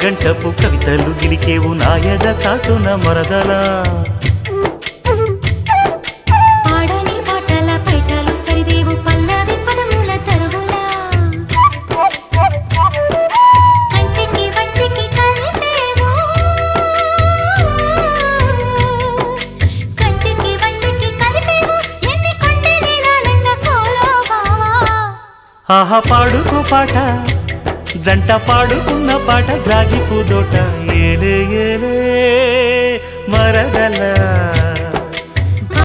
గంటపు కవితలు గిలికేవు నాయద చాటున మరదలా పాడని పాటల పైటలు సరిదేవు పల్లవి పదముల తరువులా కంటికి వంటికి కలిపేవు కంటికి వంటికి కలిపేవు ఎన్ని కొండలీలాలంగ కోలో బావా ఆహా పాడుకో పాట జంట పాడుకున్న పాట జాజి పూదోట ఏలే ఏలే మరదలా